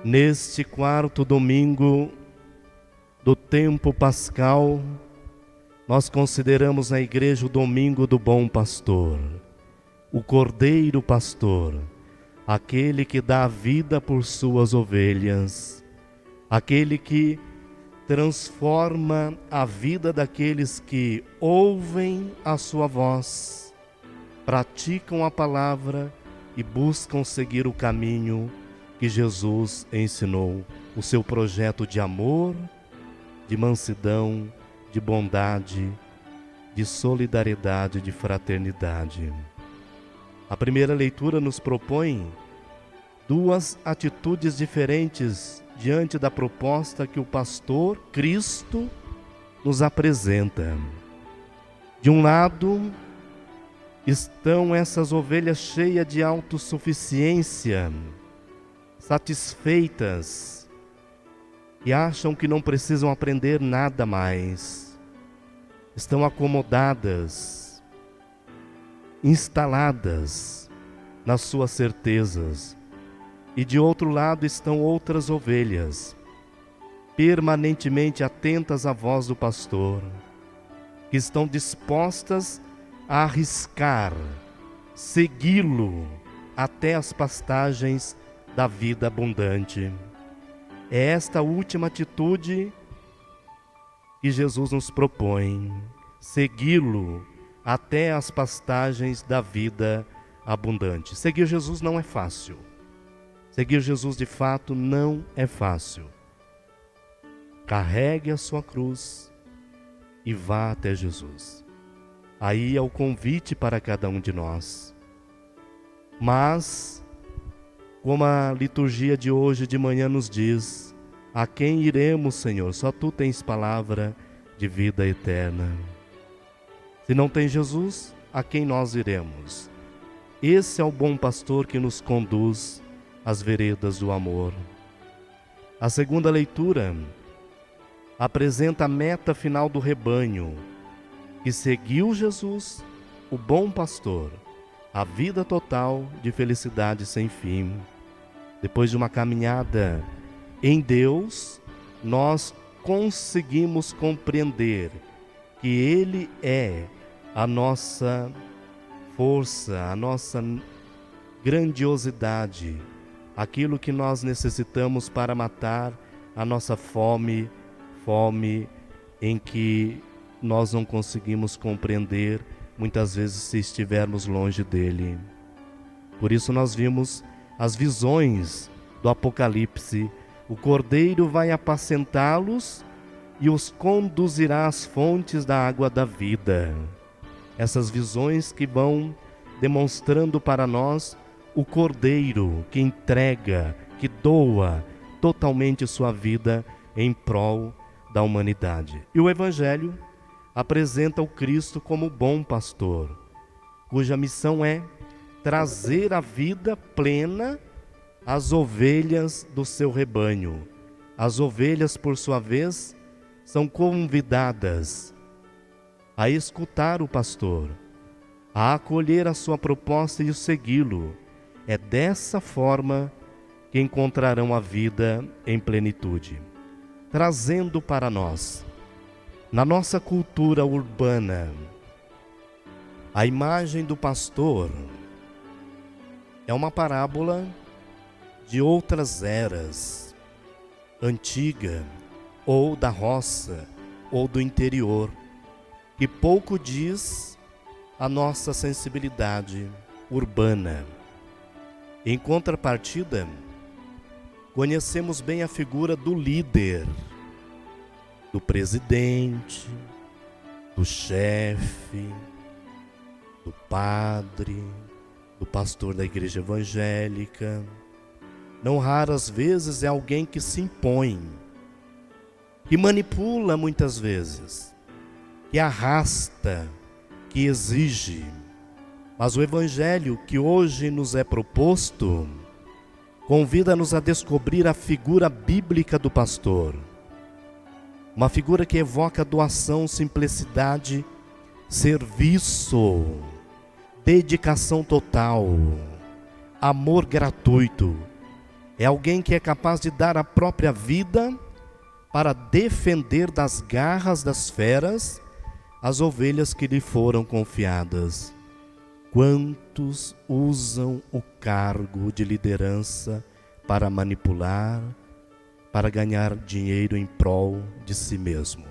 Neste quarto domingo do tempo pascal, nós consideramos na igreja o domingo do bom pastor, o cordeiro pastor, aquele que dá a vida por suas ovelhas, aquele que transforma a vida daqueles que ouvem a sua voz, praticam a palavra e buscam seguir o caminho que Jesus ensinou, o seu projeto de amor, de mansidão, de bondade, de solidariedade, de fraternidade. A primeira leitura nos propõe duas atitudes diferentes diante da proposta que o pastor Cristo nos apresenta. De um lado, estão essas ovelhas cheias de autossuficiência, satisfeitas, e acham que não precisam aprender nada mais. Estão acomodadas, instaladas nas suas certezas. E de outro lado estão outras ovelhas, permanentemente atentas à voz do pastor, que estão dispostas a arriscar, segui-lo até as pastagens da vida abundante. É esta última atitude que Jesus nos propõe, segui-lo até as pastagens da vida abundante. Seguir Jesus não é fácil. Seguir Jesus de fato não é fácil. Carregue a sua cruz e vá até Jesus. Aí é o convite para cada um de nós. Mas, como a liturgia de hoje de manhã nos diz, a quem iremos, Senhor? Só Tu tens palavra de vida eterna. Se não tem Jesus, a quem nós iremos? Esse é o bom pastor que nos conduz às veredas do amor. A segunda leitura apresenta a meta final do rebanho, que seguiu Jesus, o bom pastor, a vida total de felicidade sem fim. Depois de uma caminhada em Deus, nós conseguimos compreender que Ele é a nossa força, a nossa grandiosidade, aquilo que nós necessitamos para matar a nossa fome em que nós não conseguimos compreender, muitas vezes, se estivermos longe dele. Por isso nós vimos as visões do Apocalipse. O Cordeiro vai apacentá-los e os conduzirá às fontes da água da vida. Essas visões que vão demonstrando para nós o Cordeiro que entrega, que doa totalmente sua vida em prol da humanidade. E o Evangelho apresenta o Cristo como bom pastor, cuja missão é trazer a vida plena às ovelhas do seu rebanho. As ovelhas, por sua vez, são convidadas a escutar o pastor, a acolher a sua proposta e o segui-lo. É dessa forma que encontrarão a vida em plenitude. Trazendo para nós, na nossa cultura urbana, a imagem do pastor é uma parábola de outras eras, antiga, ou da roça, ou do interior, que pouco diz a nossa sensibilidade urbana. Em contrapartida, conhecemos bem a figura do líder, do presidente, do chefe, do padre, do pastor da igreja evangélica. Não raras vezes é alguém que se impõe, que manipula muitas vezes, que arrasta, que exige. Mas o evangelho que hoje nos é proposto convida-nos a descobrir a figura bíblica do pastor. Uma figura que evoca doação, simplicidade, serviço, dedicação total, amor gratuito, É alguém que é capaz de dar a própria vida para defender das garras das feras as ovelhas que lhe foram confiadas. Quantos usam o cargo de liderança para manipular, para ganhar dinheiro em prol de si mesmo?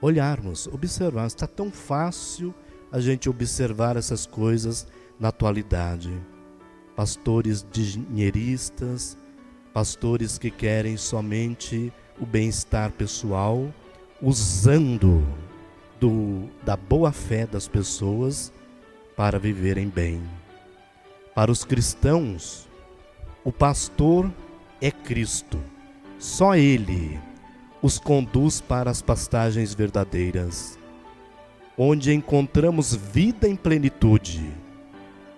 Olharmos, observar, está tão fácil a gente observar essas coisas na atualidade. Pastores dinheiristas, pastores que querem somente o bem-estar pessoal, usando da boa fé das pessoas para viverem bem. Para os cristãos, o pastor é Cristo. Só Ele os conduz para as pastagens verdadeiras, onde encontramos vida em plenitude.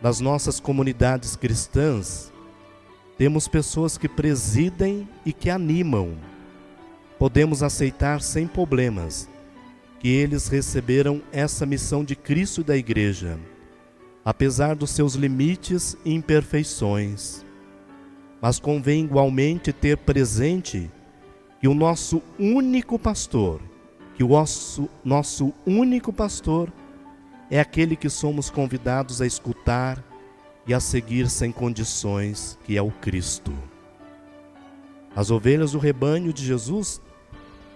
Nas nossas comunidades cristãs, temos pessoas que presidem e que animam. Podemos aceitar sem problemas que eles receberam essa missão de Cristo e da Igreja, apesar dos seus limites e imperfeições. Mas convém igualmente ter presente que o nosso único pastor, é aquele que somos convidados a escutar e a seguir sem condições, que é o Cristo. As ovelhas do rebanho de Jesus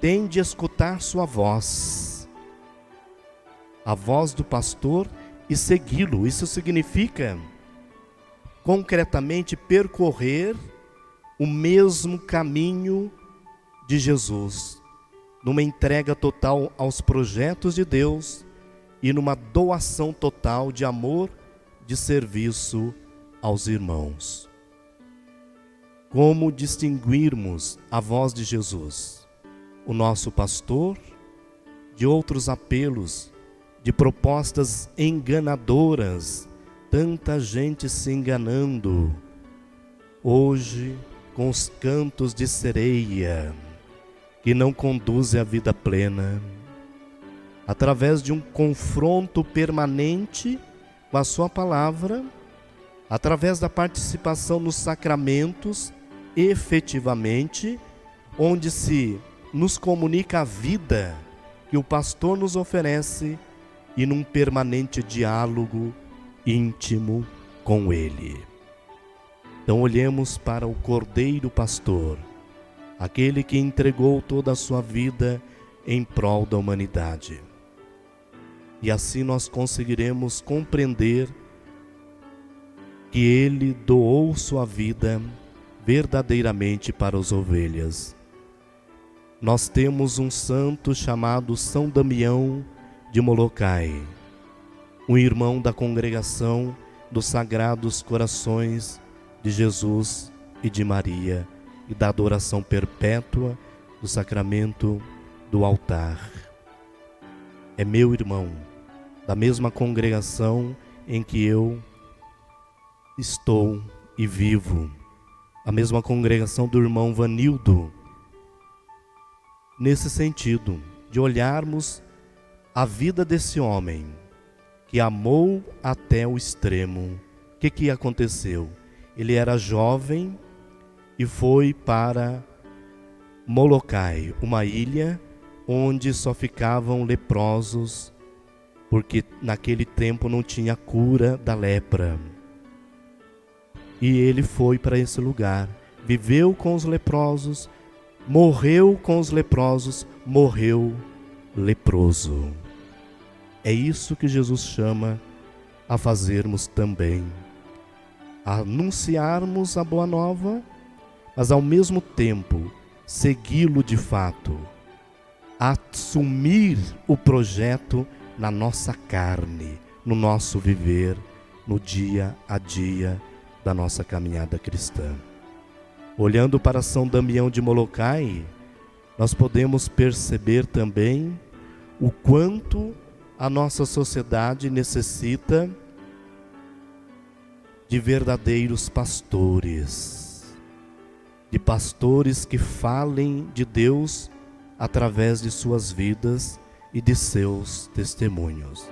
têm de escutar sua voz, a voz do pastor, e segui-lo. Isso significa, concretamente, percorrer o mesmo caminho de Jesus, numa entrega total aos projetos de Deus e numa doação total de amor, de serviço aos irmãos. Como distinguirmos a voz de Jesus, o nosso pastor, de outros apelos, de propostas enganadoras, tanta gente se enganando hoje com os cantos de sereia que não conduzem à vida plena, através de um confronto permanente com a sua palavra, através da participação nos sacramentos, efetivamente, onde se nos comunica a vida que o pastor nos oferece e num permanente diálogo íntimo com ele. Então olhemos para o Cordeiro Pastor, aquele que entregou toda a sua vida em prol da humanidade. E assim nós conseguiremos compreender que ele doou sua vida verdadeiramente para as ovelhas. Nós temos um santo chamado São Damião de Molokai, um irmão da congregação dos Sagrados Corações de Jesus e de Maria e da adoração perpétua do sacramento do altar. É meu irmão, da mesma congregação em que eu estou e vivo, a mesma congregação do irmão Vanildo. Nesse sentido, de olharmos a vida desse homem que amou até o extremo. O que aconteceu? Ele era jovem e foi para Molokai, uma ilha onde só ficavam leprosos, porque naquele tempo não tinha cura da lepra. E ele foi para esse lugar, viveu com os leprosos, morreu com os leprosos, morreu leproso. É isso que Jesus chama a fazermos também, a anunciarmos a boa nova, mas ao mesmo tempo segui-lo de fato, assumir o projeto na nossa carne, no nosso viver, no dia a dia da nossa caminhada cristã. Olhando para São Damião de Molokai, nós podemos perceber também o quanto a nossa sociedade necessita de verdadeiros pastores, de pastores que falem de Deus através de suas vidas e de seus testemunhos.